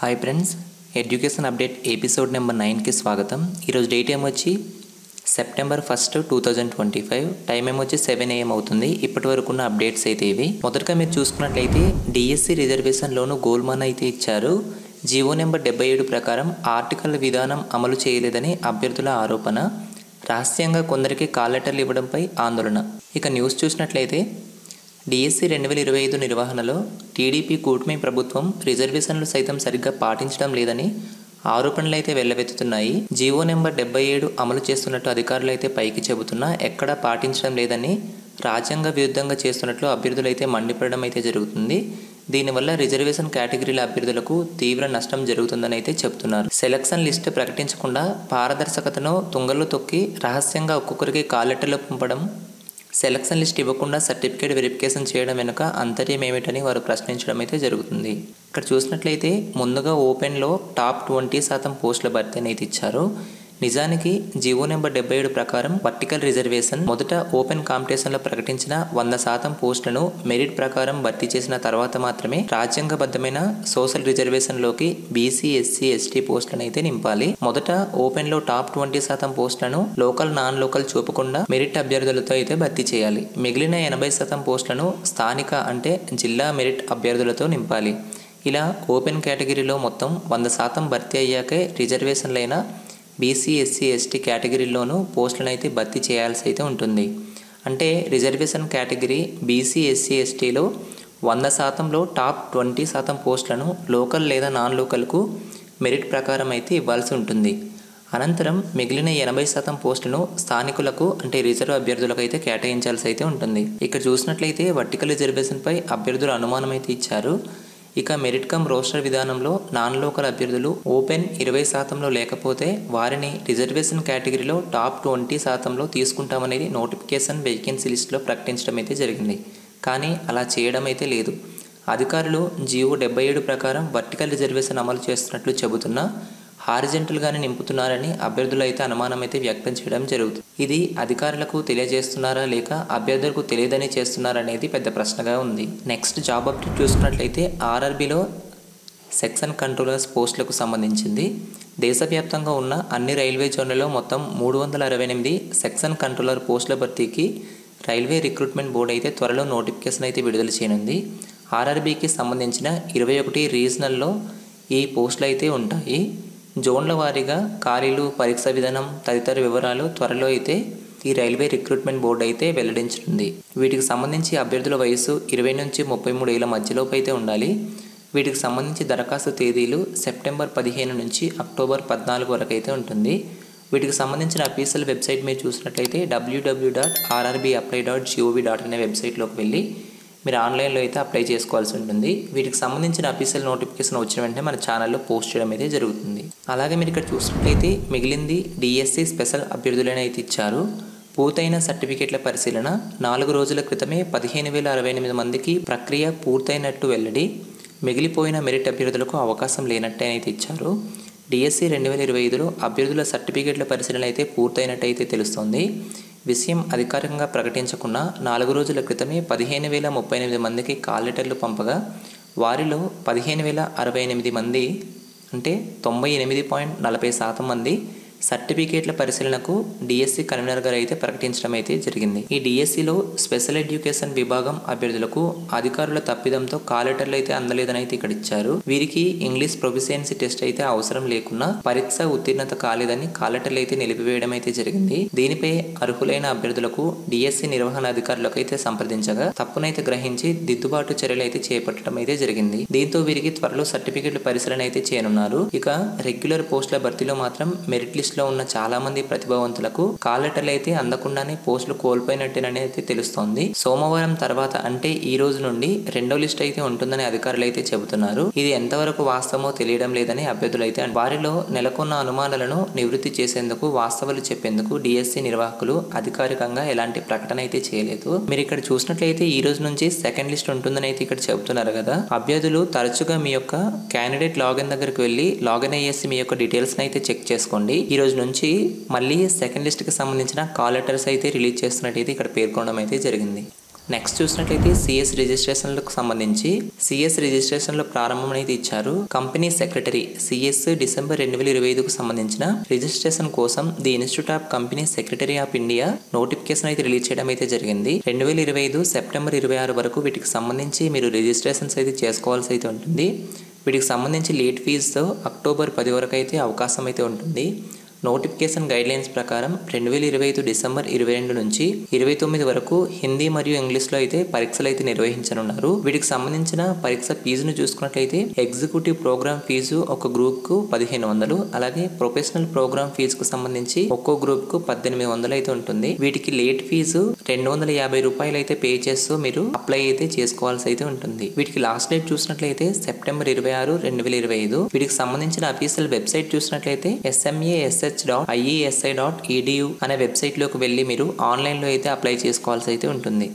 Hi friends, education update episode number 9కి స్వాగతం. ఈరోజు డేట్ ఏమొచ్చి సెప్టెంబర్ 1, 2025. టైం ఏమొచ్చి 7 AM అవుతుంది. ఇప్పటి వరకు ఉన్న అప్డేట్స్ అయితే ఇవి. మొదటగా మీరు చూసుకున్నట్లయితే డిఎస్సి రిజర్వేషన్లోను గోల్మాన్ అయితే ఇచ్చారు. జీవో నెంబర్ 77 ప్రకారం ఆర్టికల్ విధానం అమలు చేయలేదని అభ్యర్థుల ఆరోపణ. రహస్యంగా కొందరికి కాల్ లెటర్లు ఇవ్వడంపై ఆందోళన. ఇక న్యూస్ చూసినట్లయితే డిఎస్సి 2025 నిర్వహణలో టీడీపీ కూటమి ప్రభుత్వం రిజర్వేషన్లు సైతం సరిగ్గా పాటించడం లేదని ఆరోపణలు అయితే వెల్లవెత్తుతున్నాయి. జీవో నెంబర్ 77 అమలు చేస్తున్నట్టు అధికారులు అయితే పైకి చెబుతున్నా ఎక్కడా పాటించడం లేదని, రాజ్యాంగ విరుద్ధంగా చేస్తున్నట్లు అభ్యర్థులు అయితే మండిపడడం అయితే జరుగుతుంది. దీనివల్ల రిజర్వేషన్ కేటగిరీల అభ్యర్థులకు తీవ్ర నష్టం జరుగుతుందని అయితే చెబుతున్నారు. సెలక్షన్ లిస్ట్ ప్రకటించకుండా పారదర్శకతను తుంగల్లో తొక్కి రహస్యంగా ఒక్కొక్కరికి కాల్ లెటర్లు పంపడం, సెలక్షన్ లిస్ట్ ఇవ్వకుండా సర్టిఫికేట్ వెరిఫికేషన్ చేయడం వెనుక అంతర్యం ఏమిటని వారు ప్రశ్నించడం అయితే జరుగుతుంది. ఇక్కడ చూసినట్లయితే ముందుగా ఓపెన్లో టాప్ 20% పోస్టుల భర్తీ అయితే ఇచ్చారు. నిజానికి జీవో నెంబర్ 77 ప్రకారం వర్టికల్ రిజర్వేషన్ మొదట ఓపెన్ కాంపిటీషన్లో ప్రకటించిన 100% పోస్టులను మెరిట్ ప్రకారం భర్తీ చేసిన తర్వాత మాత్రమే రాజ్యాంగబద్ధమైన సోషల్ రిజర్వేషన్లోకి బీసీ, ఎస్సీ, ఎస్టీ పోస్టులను అయితే నింపాలి. మొదట ఓపెన్లో టాప్ 20% పోస్టులను లోకల్, నాన్ లోకల్ చూపకుండా మెరిట్ అభ్యర్థులతో అయితే భర్తీ చేయాలి. మిగిలిన 80% పోస్టులను స్థానిక అంటే జిల్లా మెరిట్ అభ్యర్థులతో నింపాలి. ఇలా ఓపెన్ కేటగిరీలో మొత్తం 100% భర్తీ అయ్యాకే రిజర్వేషన్లైన బీసీ, ఎస్సీ, ఎస్టీ కేటగిరీలోనూ పోస్టులను అయితే భర్తీ చేయాల్సి అయితే ఉంటుంది. అంటే రిజర్వేషన్ కేటగిరీ బీసీ, ఎస్సీ, ఎస్టీలో 100%లో టాప్ 20% పోస్టులను లోకల్ లేదా నాన్ లోకల్కు మెరిట్ ప్రకారం అయితే ఇవ్వాల్సి ఉంటుంది. అనంతరం మిగిలిన 80% పోస్టులను స్థానికులకు అంటే రిజర్వ్ అభ్యర్థులకు అయితే కేటాయించాల్సి అయితే ఉంటుంది. ఇక్కడ చూసినట్లయితే వర్టికల్ రిజర్వేషన్పై అభ్యర్థులు అనుమానం అయితే ఇచ్చారు. ఇక మెరిట్ కమ్ రోస్టర్ విధానంలో నాన్ లోకల్ అభ్యర్థులు ఓపెన్ 20%లో లేకపోతే వారిని రిజర్వేషన్ కేటగిరీలో టాప్ 20%లో తీసుకుంటామనేది నోటిఫికేషన్ వేకెన్సీ లిస్టులో ప్రకటించడం అయితే జరిగింది. కానీ అలా చేయడం అయితే లేదు. అధికారులు జీవో 77 ప్రకారం వర్టికల్ రిజర్వేషన్ అమలు చేస్తున్నట్లు చెబుతున్నా హారిజెంటల్గానే నింపుతున్నారని అభ్యర్థులు అయితే అనుమానం అయితే వ్యక్తం చేయడం జరుగుతుంది. ఇది అధికారులకు తెలియజేస్తున్నారా లేక అభ్యర్థులకు తెలియదని చేస్తున్నారా అనేది పెద్ద ప్రశ్నగా ఉంది. నెక్స్ట్ జాబ్ అప్డేట్ చూసుకున్నట్లయితే ఆర్ఆర్బీలో సెక్షన్ కంట్రోలర్స్ పోస్టులకు సంబంధించింది. దేశవ్యాప్తంగా ఉన్న అన్ని రైల్వే జోన్లలో మొత్తం 368 సెక్షన్ కంట్రోలర్ పోస్టుల భర్తీకి రైల్వే రిక్రూట్మెంట్ బోర్డు అయితే త్వరలో నోటిఫికేషన్ అయితే విడుదల చేయనుంది. ఆర్ఆర్బీకి సంబంధించిన 21 రీజనల్లో ఈ పోస్టులు అయితే ఉంటాయి. జోన్ల వారీగా ఖాళీలు, పరీక్ష విధానం తదితర వివరాలు త్వరలో అయితే ఈ రైల్వే రిక్రూట్మెంట్ బోర్డు అయితే వెల్లడించనుంది. వీటికి సంబంధించి అభ్యర్థుల వయసు 20 నుంచి 33 ఏళ్ల మధ్యలోపు అయితే ఉండాలి. వీటికి సంబంధించి దరఖాస్తు తేదీలు సెప్టెంబర్ 15 నుంచి అక్టోబర్ 14 వరకు అయితే ఉంటుంది. వీటికి సంబంధించిన అఫీషియల్ వెబ్సైట్ మీరు చూసినట్లయితే www.rrbapply.gov.in అనే వెబ్సైట్లోకి వెళ్ళి మీరు ఆన్లైన్లో అయితే అప్లై చేసుకోవాల్సి ఉంటుంది. వీటికి సంబంధించిన అఫీషియల్ నోటిఫికేషన్ వచ్చిన వెంటనే మన ఛానల్లో పోస్ట్ చేయడం అయితే జరుగుతుంది. అలాగే మీరు ఇక్కడ చూసినట్లయితే మిగిలింది డిఎస్సి స్పెషల్ అభ్యర్థులైన అయితే ఇచ్చారు. పూర్తయిన సర్టిఫికేట్ల పరిశీలన 4 రోజుల క్రితమే 15,068 మందికి ప్రక్రియ పూర్తయినట్టు వెల్లడి. మిగిలిపోయిన మెరిట్ అభ్యర్థులకు అవకాశం లేనట్టే అయితే ఇచ్చారు. డిఎస్సి 2025లో అభ్యర్థుల సర్టిఫికేట్ల పరిశీలన అయితే పూర్తయినట్టయితే తెలుస్తోంది. విషయం అధికారికంగా ప్రకటించకుండా 4 రోజుల క్రితమే 15,038 మందికి కాల్ లెటర్లు పంపగా వారిలో 15,068 మంది అంటే 98.40% మంది సర్టిఫికేట్ల పరిశీలనకు డిఎస్సి కన్వీనర్ గారు అయితే ప్రకటించడం అయితే జరిగింది. ఈ డిఎస్సిలో స్పెషల్ ఎడ్యుకేషన్ విభాగం అభ్యర్థులకు అధికారుల తప్పిదంతో కాల్ లెటర్లు అయితే అందలేదని అయితే ఇక్కడ ఇచ్చారు. వీరికి ఇంగ్లీష్ ప్రొఫిషియన్సీ టెస్ట్ అయితే అవసరం లేకున్నా పరీక్ష ఉత్తీర్ణత కాలేదని కాల్ లెటర్లు అయితే నిలిపివేయడం అయితే జరిగింది. దీనిపై అర్హులైన అభ్యర్థులకు డిఎస్సి నిర్వహణ అధికారులకు అయితే సంప్రదించగా తప్పునైతే గ్రహించి దిద్దుబాటు చర్యలు అయితే చేపట్టడం అయితే జరిగింది. దీంతో వీరికి త్వరలో సర్టిఫికేట్ల పరిశీలన అయితే చేయనున్నారు. ఇక రెగ్యులర్ పోస్టుల భర్తీలో మాత్రం మెరిట్ లిస్ట్ లో ఉన్న చాలా మంది ప్రతిభావంతులకు కాల్ లెటర్లు అయితే అందకుండానే పోస్టులు కోల్పోయినట్టేనని అయితే తెలుస్తోంది. సోమవారం తర్వాత అంటే ఈ రోజు నుండి రెండో లిస్ట్ అయితే ఉంటుందని అధికారులు అయితే చెబుతున్నారు. ఇది ఎంతవరకు వాస్తవమో తెలియడం లేదని అభ్యర్థులు అయితే వారిలో నెలకొన్న అనుమానాలను నివృత్తి చేసేందుకు వాస్తవాలు చెప్పేందుకు డిఎస్సి నిర్వాహకులు అధికారికంగా ఎలాంటి ప్రకటన అయితే చేయలేదు. మీరు ఇక్కడ చూసినట్లయితే ఈ రోజు నుంచి సెకండ్ లిస్ట్ ఉంటుందని అయితే ఇక్కడ చెబుతున్నారు కదా. అభ్యర్థులు తరచుగా మీ యొక్క క్యాండిడేట్ లాగిన్ దగ్గరికి వెళ్ళి లాగిన్ అయ్యేసి మీ యొక్క డీటెయిల్స్ అయితే చెక్ చేసుకోండి. ఈ రోజు నుంచి మళ్ళీ సెకండ్ లిస్ట్కి సంబంధించిన కాల్ లెటర్స్ అయితే రిలీజ్ చేస్తున్నట్టయితే ఇక్కడ పేర్కొనడం అయితే జరిగింది. నెక్స్ట్ చూసినట్లయితే సిఎస్ రిజిస్ట్రేషన్లకు సంబంధించి సిఎస్ రిజిస్ట్రేషన్లో ప్రారంభం అయితే ఇచ్చారు. కంపెనీ సెక్రటరీ సిఎస్ డిసెంబర్ 2025కు సంబంధించిన రిజిస్ట్రేషన్ కోసం the institute of company secretary of India notification అయితే రిలీజ్ చేయడం అయితే జరిగింది. 2025 సెప్టెంబర్ 26 వరకు వీటికి సంబంధించి మీరు రిజిస్ట్రేషన్స్ అయితే చేసుకోవాల్సి అయితే ఉంటుంది. వీటికి సంబంధించి లేట్ ఫీజుతో అక్టోబర్ 10 వరకు అయితే అవకాశం అయితే ఉంటుంది. నోటిఫికేషన్ గైడ్లైన్స్ ప్రకారం 2025 డిసెంబర్ 22 నుంచి 29 వరకు హిందీ మరియు ఇంగ్లీష్లో అయితే పరీక్షలు అయితే నిర్వహించనున్నారు. వీటికి సంబంధించిన పరీక్ష ఫీజును చూసుకున్నట్లయితే ఎగ్జిక్యూటివ్ ప్రోగ్రామ్ ఫీజు ఒక గ్రూప్కు 1500, అలాగే ప్రొఫెషనల్ ప్రోగ్రామ్ ఫీజుకు సంబంధించి ఒక్కో గ్రూప్కు 1800 అయితే ఉంటుంది. వీటికి లేట్ ఫీజు 250 రూపాయలు అయితే పే చేస్తూ మీరు అప్లై అయితే చేసుకోవాల్సి అయితే ఉంటుంది. వీటికి లాస్ట్ డేట్ చూసినట్లయితే సెప్టెంబర్ 26, 2025. వీటికి సంబంధించిన అఫీషియల్ వెబ్సైట్ చూసినట్లయితే SMASH.IESI.edu అనే వెబ్సైట్లోకి వెళ్ళి మీరు ఆన్లైన్లో అయితే అప్లై చేసుకోవాల్సి అయితే ఉంటుంది.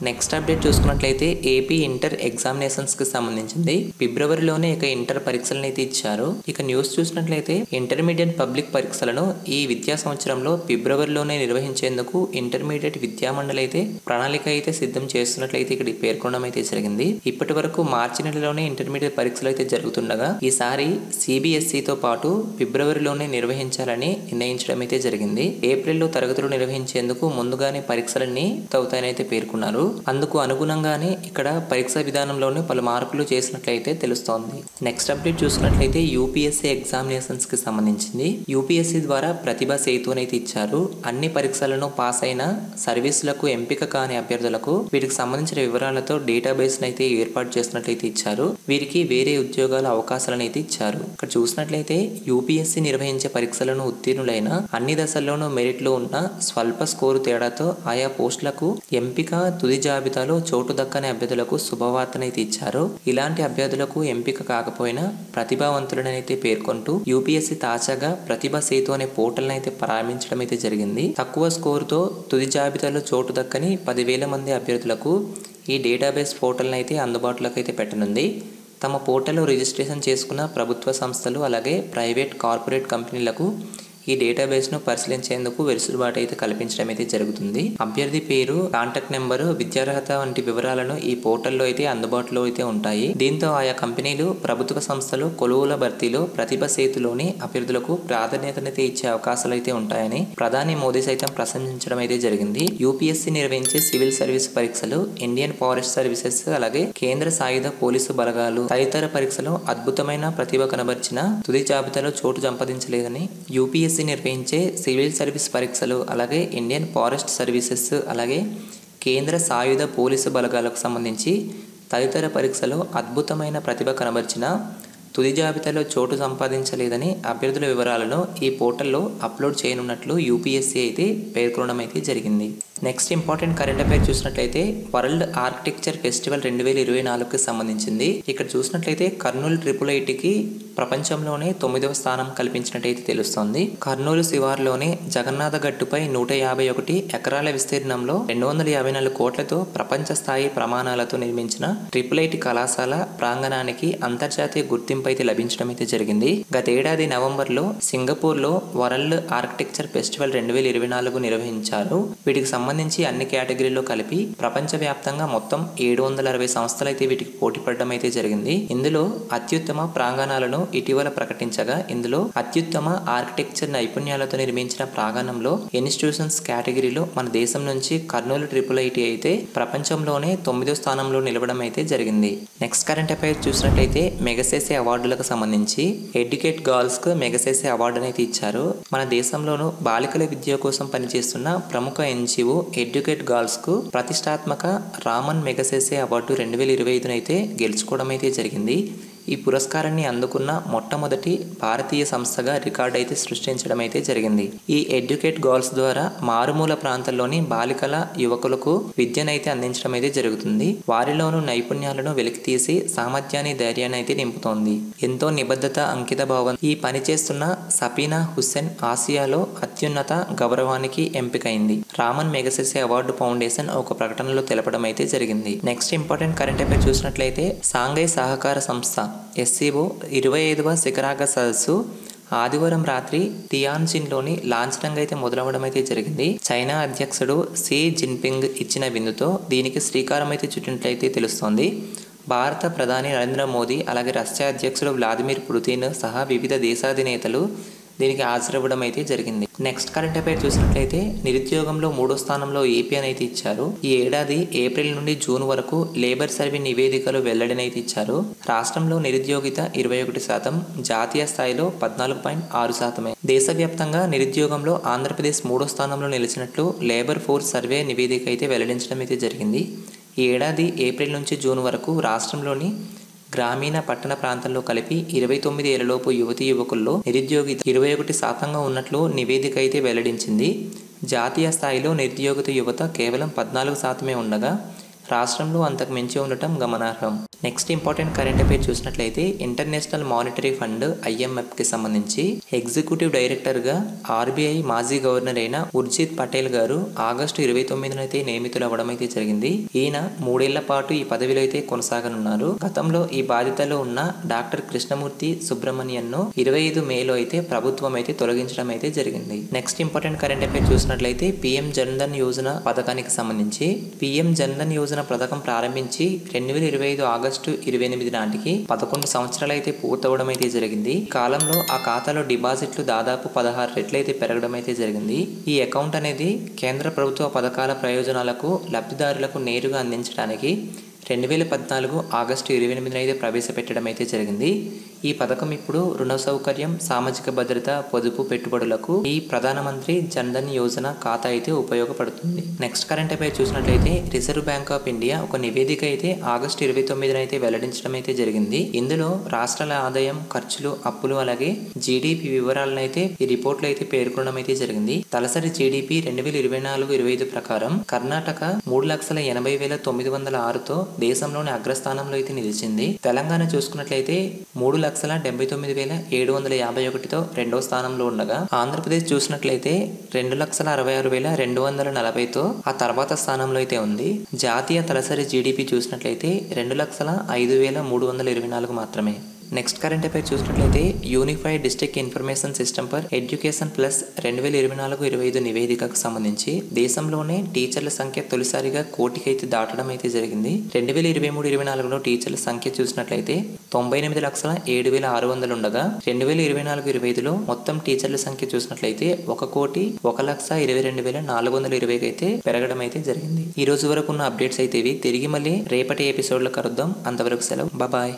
నెక్స్ట్ అప్డేట్ చూసుకున్నట్లయితే ఏపీ ఇంటర్ ఎగ్జామినేషన్స్కి సంబంధించింది. ఫిబ్రవరిలోనే ఇక ఇంటర్ పరీక్షలను అయితే ఇచ్చారు. ఇక న్యూస్ చూసినట్లయితే ఇంటర్మీడియట్ పబ్లిక్ పరీక్షలను ఈ విద్యా సంవత్సరంలో ఫిబ్రవరిలోనే నిర్వహించేందుకు ఇంటర్మీడియట్ విద్యామండలి అయితే ప్రణాళిక అయితే సిద్ధం చేస్తున్నట్లయితే ఇక్కడ పేర్కొనడం అయితే జరిగింది. ఇప్పటి వరకు మార్చి నెలలోనే ఇంటర్మీడియట్ పరీక్షలు అయితే జరుగుతుండగా ఈసారి సిబిఎస్ఈతో పాటు ఫిబ్రవరిలోనే నిర్వహించాలని నిర్ణయించడం అయితే జరిగింది. ఏప్రిల్లో తరగతులు నిర్వహించేందుకు ముందుగానే పరీక్షలన్నీ అవుతాయని అయితే పేర్కొన్నారు. అందుకు అనుగుణంగానే ఇక్కడ పరీక్షా విధానంలోనే పలు మార్పులు చేసినట్లయితే తెలుస్తోంది. నెక్స్ట్ అప్డేట్ చూసినట్లయితే యూపీఎస్సీ ఎగ్జామినేషన్స్ కి సంబంధించింది. యూపీఎస్సీ ద్వారా ప్రతిభా సేతు అయితే ఇచ్చారు. అన్ని పరీక్షలను పాస్ అయిన సర్వీసులకు ఎంపిక కాని అభ్యర్థులకు వీటికి సంబంధించిన వివరాలతో డేటాబేస్ అయితే ఏర్పాటు చేసినట్లయితే ఇచ్చారు. వీరికి వేరే ఉద్యోగాల అవకాశాలను అయితే ఇచ్చారు. ఇక్కడ చూసినట్లయితే యూపీఎస్సీ నిర్వహించే పరీక్షలను ఉత్తీర్ణులైన అన్ని దశల్లోనూ మెరిట్ లో ఉన్న స్వల్ప స్కోరు తేడాతో ఆయా పోస్టులకు ఎంపిక తుది జాబితాలో చోటు దక్కని అభ్యర్థులకు శుభవార్తనైతే ఇచ్చారు. ఇలాంటి అభ్యర్థులకు ఎంపిక కాకపోయినా ప్రతిభావంతులనైతే పేర్కొంటూ యూపీఎస్సీ తాజాగా ప్రతిభా సేతు అనే పోర్టల్ అయితే ప్రారంభించడం అయితే జరిగింది. తక్కువ స్కోరుతో తుది జాబితాలో చోటు దక్కని 10,000 మంది అభ్యర్థులకు ఈ డేటాబేస్ పోర్టల్ అయితే అందుబాటులోకి అయితే పెట్టనుంది. తమ పోర్టల్లో రిజిస్ట్రేషన్ చేసుకున్న ప్రభుత్వ సంస్థలు అలాగే ప్రైవేట్ కార్పొరేట్ కంపెనీలకు ఈ డేటాబేస్ను పరిశీలించేందుకు వెసులుబాటు అయితే కల్పించడం అయితే జరుగుతుంది. అభ్యర్థి పేరు, కాంటాక్ట్ నెంబరు, విద్యార్హత వంటి వివరాలను ఈ పోర్టల్లో అయితే అందుబాటులో అయితే ఉంటాయి. దీంతో ఆయా కంపెనీలు, ప్రభుత్వ సంస్థలు కొలువుల భర్తీలో ప్రతిభ సేతులోని అభ్యర్థులకు ప్రాధాన్యతనైతే ఇచ్చే అవకాశాలు అయితే ఉంటాయని ప్రధాని మోదీ సైతం ప్రశంసించడం అయితే జరిగింది. యూపీఎస్సీ నిర్వహించే సివిల్ సర్వీస్ పరీక్షలు, ఇండియన్ ఫారెస్ట్ సర్వీసెస్ అలాగే కేంద్ర సాయుధ పోలీసు బలగాలు తదితర పరీక్షలో అద్భుతమైన ప్రతిభ కనబర్చిన తుది జాబితాలో చోటు సంపాదించలేదని యూపీఎస్సీ నిర్వహించే సివిల్ సర్వీస్ పరీక్షలు అలాగే ఇండియన్ ఫారెస్ట్ సర్వీసెస్ అలాగే కేంద్ర సాయుధ పోలీసు బలగాలకు సంబంధించి తదితర పరీక్షలో అద్భుతమైన ప్రతిభ కనబర్చిన తుది జాబితాలో చోటు సంపాదించలేదని అభ్యర్థుల వివరాలను ఈ పోర్టల్లో అప్లోడ్ చేయనున్నట్లు యూపీఎస్సీ అయితే పేర్కొనడం అయితే జరిగింది. నెక్స్ట్ ఇంపార్టెంట్ కరెంట్ అఫైర్ చూసినట్లయితే వరల్డ్ ఆర్కిటెక్చర్ ఫెస్టివల్ 2024కి సంబంధించింది. ఇక్కడ చూసినట్లయితే కర్నూలు IIITకి ప్రపంచంలోనే 9వ స్థానం కల్పించినట్టయితే తెలుస్తోంది. కర్నూలు శివార్లోనే జగన్నాథ గట్టుపై 151 ఎకరాల విస్తీర్ణంలో 254 కోట్లతో ప్రపంచ స్థాయి ప్రమాణాలతో నిర్మించిన IIIT కళాశాల ప్రాంగణానికి అంతర్జాతీయ గుర్తింపు అయితే లభించడం అయితే జరిగింది. గతేడాది నవంబర్లో సింగపూర్లో వరల్డ్ ఆర్కిటెక్చర్ ఫెస్టివల్ 2024 నిర్వహించారు. వీటికి సంబంధించి అన్ని కేటగిరీల్లో కలిపి ప్రపంచవ్యాప్తంగా మొత్తం 760 సంస్థలు అయితే వీటికి పోటీ పడడం అయితే జరిగింది. ఇందులో అత్యుత్తమ ప్రాంగణాలను ఇటీవల ప్రకటించగా ఇందులో అత్యుత్తమ ఆర్కిటెక్చర్ నైపుణ్యాలతో నిర్మించిన ప్రాంగణంలో ఇన్స్టిట్యూషన్స్ కేటగిరీలో మన దేశం నుంచి కర్నూలు IIIT అయితే ప్రపంచంలోనే 9వ స్థానంలో నిలవడం అయితే జరిగింది. నెక్స్ట్ కరెంట్ అఫైర్ చూసినట్లయితే మెగసెసే అవార్డులకు సంబంధించి ఎడ్యుకేట్ గర్ల్స్ కు మెగసెసే అవార్డు అయితే ఇచ్చారు. మన దేశంలోనూ బాలికల విద్య కోసం పనిచేస్తున్న ప్రముఖ NGO ఎడ్యుకేట్ గర్ల్స్ కు ప్రతిష్టాత్మక రామన్ మెగసెసే అవార్డు 2025 అయితే గెలుచుకోవడం అయితే జరిగింది. ఈ పురస్కారాన్ని అందుకున్న మొట్టమొదటి భారతీయ సంస్థగా రికార్డు అయితే సృష్టించడం అయితే జరిగింది. ఈ ఎడ్యుకేట్ గర్ల్స్ ద్వారా మారుమూల ప్రాంతాల్లోని బాలికల యువకులకు విద్యనైతే అందించడం అయితే జరుగుతుంది. వారిలోనూ నైపుణ్యాలను వెలికితీసి సామర్థ్యాన్ని, ధైర్యాన్ని అయితే నింపుతోంది. ఎంతో నిబద్ధత, అంకిత భావం ఈ పని చేస్తున్న సఫీనా హుస్సేన్ ఆసియాలో అత్యున్నత గౌరవానికి ఎంపికైంది. రామన్ మెగసెసే అవార్డు ఫౌండేషన్ ఒక ప్రకటనలో తెలపడం అయితే జరిగింది. నెక్స్ట్ ఇంపార్టెంట్ కరెంట్ అఫైర్ చూసినట్లయితే షాంఘై సహకార సంస్థ SCO 25వ శిఖరాగ్ర సదస్సు ఆదివారం రాత్రి టియాన్జిన్లోని లాంఛనంగా అయితే మొదలవడం అయితే జరిగింది. చైనా అధ్యక్షుడు షీ జిన్పింగ్ ఇచ్చిన విందుతో దీనికి శ్రీకారం అయితే చుట్టినట్లయితే తెలుస్తోంది. భారత ప్రధాని నరేంద్ర మోదీ అలాగే రష్యా అధ్యక్షుడు వ్లాదిమిర్ పుతిన్ సహా వివిధ దేశాధినేతలు దీనికి హాజరవ్వడం అయితే జరిగింది. నెక్స్ట్ కరెంట్ అఫైర్ చూసినట్లయితే నిరుద్యోగంలో 3వ స్థానంలో ఏపీ అని అయితే ఇచ్చారు. ఈ ఏడాది ఏప్రిల్ నుండి జూన్ వరకు లేబర్ సర్వే నివేదికలు వెల్లడినైతే ఇచ్చారు. రాష్ట్రంలో నిరుద్యోగిత 21%, జాతీయ స్థాయిలో 14.6%. దేశవ్యాప్తంగా నిరుద్యోగంలో ఆంధ్రప్రదేశ్ 3వ స్థానంలో నిలిచినట్లు లేబర్ ఫోర్స్ సర్వే నివేదిక అయితే వెల్లడించడం అయితే జరిగింది. ఈ ఏడాది ఏప్రిల్ నుంచి జూన్ వరకు రాష్ట్రంలోని గ్రామీణ పట్టణ ప్రాంతాల్లో కలిపి 29 ఏళ్లలోపు యువతీ యువకుల్లో నిరుద్యోగిత 21% ఉన్నట్లు నివేదిక అయితే వెల్లడించింది. జాతీయ స్థాయిలో నిరుద్యోగిత యువత కేవలం 14% ఉండగా రాష్ట్రంలో అంతకు మించి ఉండటం గమనార్హం. నెక్స్ట్ ఇంపార్టెంట్ కరెంట్ అఫైర్ చూసినట్లయితే ఇంటర్నేషనల్ మానిటరీ ఫండ్ IMFకి సంబంధించి ఎగ్జిక్యూటివ్ డైరెక్టర్గా RBI మాజీ గవర్నర్ అయిన ఉర్జిత్ పటేల్ గారు ఆగస్టు 29న అయితే నియమితులు అవ్వడం అయితే జరిగింది. ఈయన 3 ఏళ్ల పాటు ఈ పదవిలో అయితే కొనసాగనున్నారు. గతంలో ఈ బాధ్యతలో ఉన్న డాక్టర్ కృష్ణమూర్తి సుబ్రహ్మణ్యన్ను 25 మేలో అయితే ప్రభుత్వం అయితే తొలగించడం అయితే జరిగింది. నెక్స్ట్ ఇంపార్టెంట్ కరెంట్ అఫైర్ చూసినట్లయితే PM జన్ధన్ యోజన పథకానికి సంబంధించి PM జన్ధన్ యోజన పథకం ప్రారంభించి 2025 ఆగస్టు 28 నాటికి 11 సంవత్సరాలు అయితే పూర్తవడం అయితే జరిగింది. కాలంలో ఆ ఖాతాలో డిపాజిట్లు దాదాపు 16 రెట్లు అయితే పెరగడం అయితే జరిగింది. ఈ అకౌంట్ అనేది కేంద్ర ప్రభుత్వ పథకాల ప్రయోజనాలకు లబ్ధిదారులకు నేరుగా అందించడానికి 2014 ఆగస్టు 28 అయితే ప్రవేశపెట్టడం అయితే జరిగింది. ఈ పథకం ఇప్పుడు రుణ సౌకర్యం, సామాజిక భద్రత, పొదుపు పెట్టుబడులకు ఈ ప్రధానమంత్రి జన్ధన్ యోజన ఖాతా అయితే ఉపయోగపడుతుంది. నెక్స్ట్ కరెంట్ అఫైర్ చూసినట్లయితే రిజర్వ్ బ్యాంక్ ఆఫ్ ఇండియా ఒక నివేదిక అయితే ఆగస్టు 29 అయితే వెల్లడించడం అయితే జరిగింది. ఇందులో రాష్ట్రాల ఆదాయం, ఖర్చులు, అప్పులు అలాగే GDP వివరాలను అయితే ఈ రిపోర్ట్లో అయితే పేర్కొనడం అయితే జరిగింది. తలసరి GDP 2024-25 ప్రకారం కర్ణాటక 3,80,906తో దేశంలోని అగ్రస్థానంలో అయితే నిలిచింది. తెలంగాణ చూసుకున్నట్లయితే 3,79,751తో రెండవ స్థానంలో ఉండగా ఆంధ్రప్రదేశ్ చూసినట్లయితే 2,66,240తో ఆ తర్వాత స్థానంలో అయితే ఉంది. జాతీయ తలసరి GDP చూసినట్లయితే 2,05,324 మాత్రమే. నెక్స్ట్ కరెంట్ అఫైర్ చూసినట్లయితే unified district information system for education plus 2024-25 నివేదికకు సంబంధించి దేశంలోనే టీచర్ల సంఖ్య తొలిసారిగా కోటికి అయితే దాటడం అయితే జరిగింది. 2023-24లో టీచర్ల సంఖ్య చూసినట్లయితే 98,07,600 ఉండగా 2024-25లో మొత్తం టీచర్ల సంఖ్య చూసినట్లయితే 1,01,22,420 అయితే పెరగడం అయితే జరిగింది. ఈ రోజు వరకు ఉన్న అప్డేట్స్ అయితే ఇవి. తిరిగి మళ్ళీ రేపటి ఎపిసోడ్లో కలుద్దాం. అంతవరకు సెలవు. బాయ్.